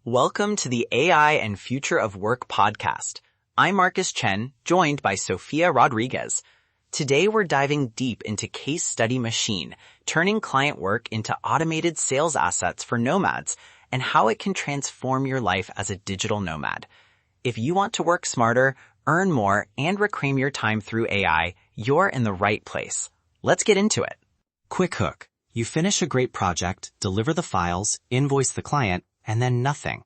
Welcome to the AI and Future of Work podcast. I'm Marcus Chen, joined by Sofia Rodriguez. Today we're diving deep into Case Study Machine, turning client work into automated sales assets for nomads, and how it can transform your life as a digital nomad. If you want to work smarter, earn more, and reclaim your time through AI, you're in the right place. Let's get into it. Quick hook. You finish a great project, deliver the files, invoice the client, and then nothing.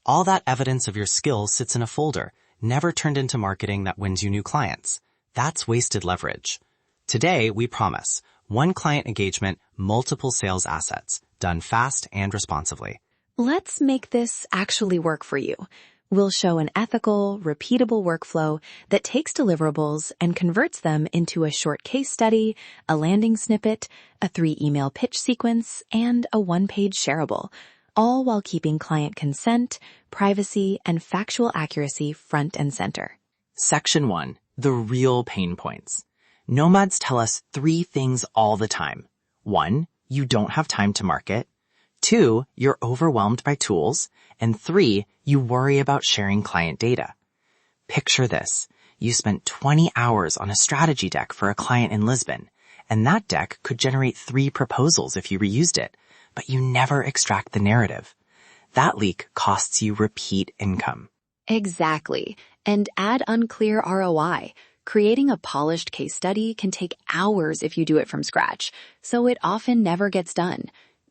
All that evidence of your skills sits in a folder, never turned into marketing that wins you new clients. That's wasted leverage. Today, we promise, one client engagement, multiple sales assets, done fast and responsively. Let's make this actually work for you. We'll show an ethical, repeatable workflow that takes deliverables and converts them into a short case study, a landing snippet, a 3-email pitch sequence, and a 1-page shareable, all while keeping client consent, privacy, and factual accuracy front and center. Section 1. The real pain points. Nomads tell us 3 things all the time. 1. You don't have time to market. 2. You're overwhelmed by tools. And 3. You worry about sharing client data. Picture this. You spent 20 hours on a strategy deck for a client in Lisbon, and that deck could generate 3 proposals if you reused it, but you never extract the narrative. That leak costs you repeat income. Exactly. And add unclear ROI. Creating a polished case study can take hours if you do it from scratch, so it often never gets done.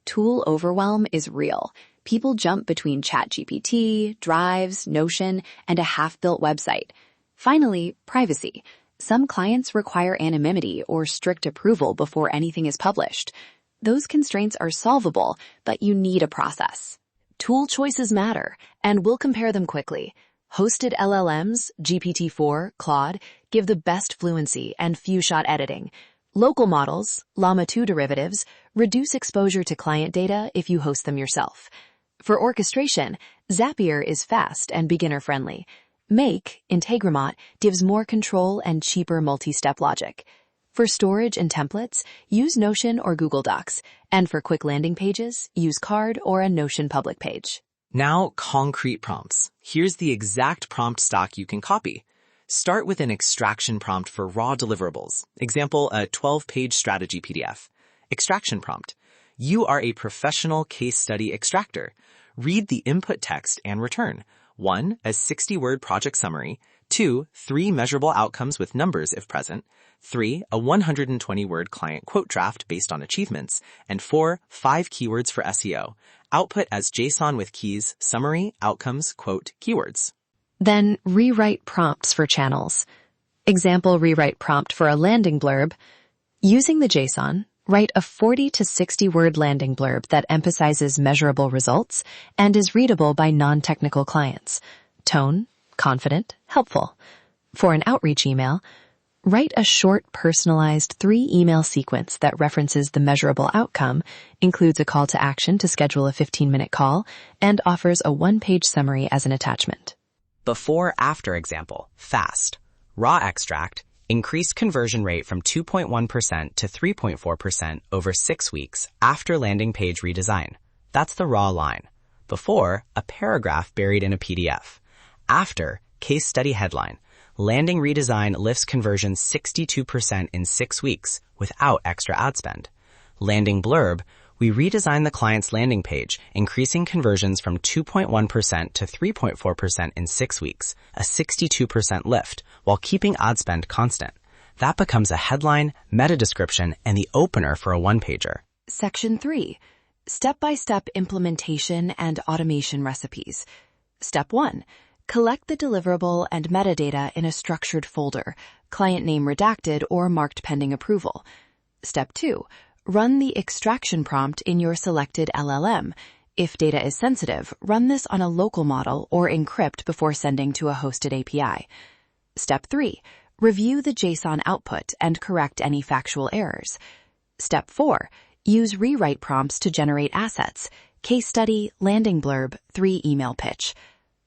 Tool overwhelm is real. People jump between ChatGPT, Drives, Notion, and a half-built website. Finally, privacy. Some clients require anonymity or strict approval before anything is published. Those constraints are solvable, but you need a process. Tool choices matter, and we'll compare them quickly. Hosted LLMs, GPT-4, Claude, give the best fluency and few-shot editing. Local models, Llama 2 derivatives, reduce exposure to client data if you host them yourself. For orchestration, Zapier is fast and beginner-friendly. Make, Integromat, gives more control and cheaper multi-step logic. For storage and templates, use Notion or Google Docs. And for quick landing pages, use Card or a Notion public page. Now, concrete prompts. Here's the exact prompt stock you can copy. Start with an extraction prompt for raw deliverables. Example, a 12-page strategy PDF. Extraction prompt. You are a professional case study extractor. Read the input text and return. 1. A 60-word project summary. 2. 3 measurable outcomes with numbers if present. 3. A 120-word client quote draft based on achievements. And 4. 5 keywords for SEO. Output as JSON with keys, summary, outcomes, quote, keywords. Then rewrite prompts for channels. Example rewrite prompt for a landing blurb. Using the JSON, write a 40 to 60-word landing blurb that emphasizes measurable results and is readable by non-technical clients. Tone, confident, helpful. For an outreach email, write a short, personalized 3-email sequence that references the measurable outcome, includes a call to action to schedule a 15-minute call, and offers a 1-page summary as an attachment. Before-after example, fast. Raw extract, increased conversion rate from 2.1% to 3.4% over 6 weeks after landing page redesign. That's the raw line. Before, a paragraph buried in a PDF. After, case study headline. Landing redesign lifts conversion 62% in 6 weeks without extra ad spend. Landing blurb, we redesign the client's landing page, increasing conversions from 2.1% to 3.4% in 6 weeks, a 62% lift, while keeping ad spend constant. That becomes a headline, meta description, and the opener for a one-pager. Section 3. Step-by-step implementation and automation recipes. Step 1. Collect the deliverable and metadata in a structured folder, client name redacted or marked pending approval. Step 2. Run the extraction prompt in your selected LLM. If data is sensitive, run this on a local model or encrypt before sending to a hosted API. Step 3. Review the JSON output and correct any factual errors. Step 4. Use rewrite prompts to generate assets, case study, landing blurb, 3-email pitch.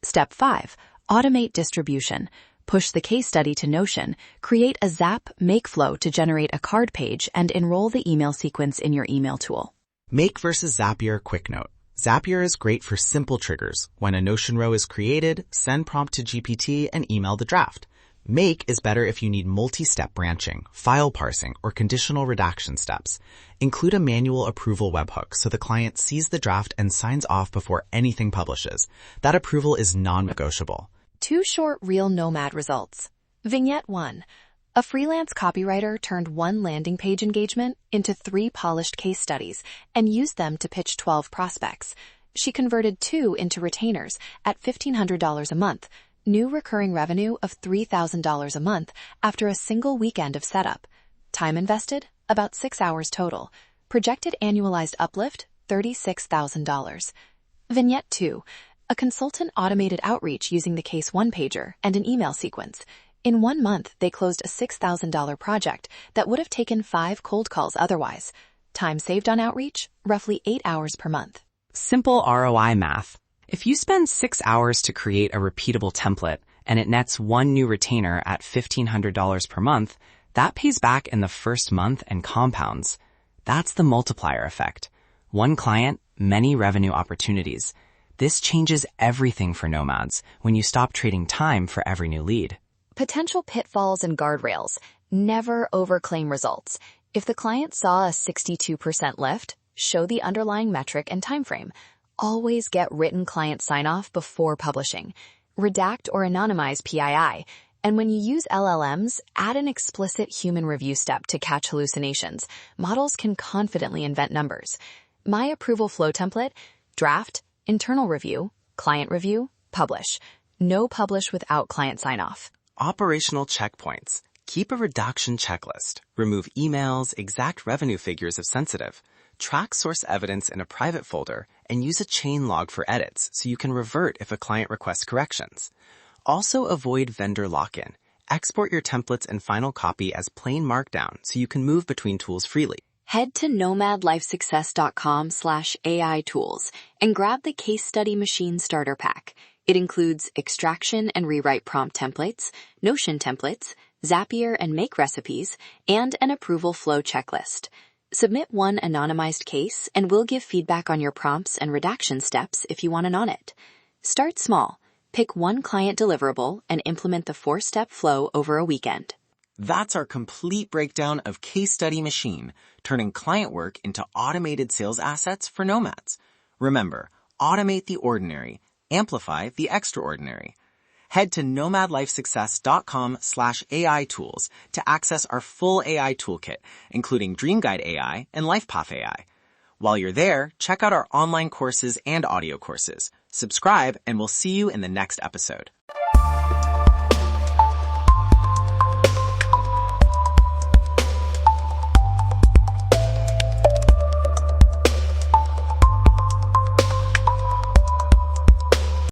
Step 5. Automate distribution. Push the case study to Notion, create a Zap make flow to generate a card page, and enroll the email sequence in your email tool. Make versus Zapier quick note. Zapier is great for simple triggers. When a Notion row is created, send prompt to GPT and email the draft. Make is better if you need multi-step branching, file parsing, or conditional redaction steps. Include a manual approval webhook so the client sees the draft and signs off before anything publishes. That approval is non-negotiable. 2 short real Nomad results. Vignette 1. A freelance copywriter turned 1 landing page engagement into 3 polished case studies and used them to pitch 12 prospects. She converted 2 into retainers at $1,500 a month, new recurring revenue of $3,000 a month after a single weekend of setup. Time invested, about 6 hours total. Projected annualized uplift, $36,000. Vignette 2. A consultant automated outreach using the Case 1-pager and an email sequence. In 1 month, they closed a $6,000 project that would have taken 5 cold calls otherwise. Time saved on outreach, roughly 8 hours per month. Simple ROI math. If you spend 6 hours to create a repeatable template and it nets 1 new retainer at $1,500 per month, that pays back in the first month and compounds. That's the multiplier effect. 1 client, many revenue opportunities. This changes everything for Nomads when you stop trading time for every new lead. Potential pitfalls and guardrails. Never overclaim results. If the client saw a 62% lift, show the underlying metric and timeframe. Always get written client sign-off before publishing. Redact or anonymize PII. And when you use LLMs, add an explicit human review step to catch hallucinations. Models can confidently invent numbers. My approval flow template: draft, internal review, client review, publish. No publish without client sign-off. Operational checkpoints. Keep a redaction checklist. Remove emails, exact revenue figures if sensitive. Track source evidence in a private folder and use a chain log for edits so you can revert if a client requests corrections. Also avoid vendor lock-in. Export your templates and final copy as plain markdown so you can move between tools freely. Head to nomadlifesuccess.com/AI tools and grab the Case Study Machine Starter Pack. It includes extraction and rewrite prompt templates, Notion templates, Zapier and Make recipes, and an approval flow checklist. Submit 1 anonymized case and we'll give feedback on your prompts and redaction steps if you want an audit. Start small. Pick 1 client deliverable and implement the 4-step flow over a weekend. That's our complete breakdown of Case Study Machine, turning client work into automated sales assets for Nomads. Remember, automate the ordinary, amplify the extraordinary. Head to nomadlifesuccess.com/AI tools to access our full AI toolkit, including Dream Guide AI and LifePath AI. While you're there, check out our online courses and audio courses. Subscribe, and we'll see you in the next episode.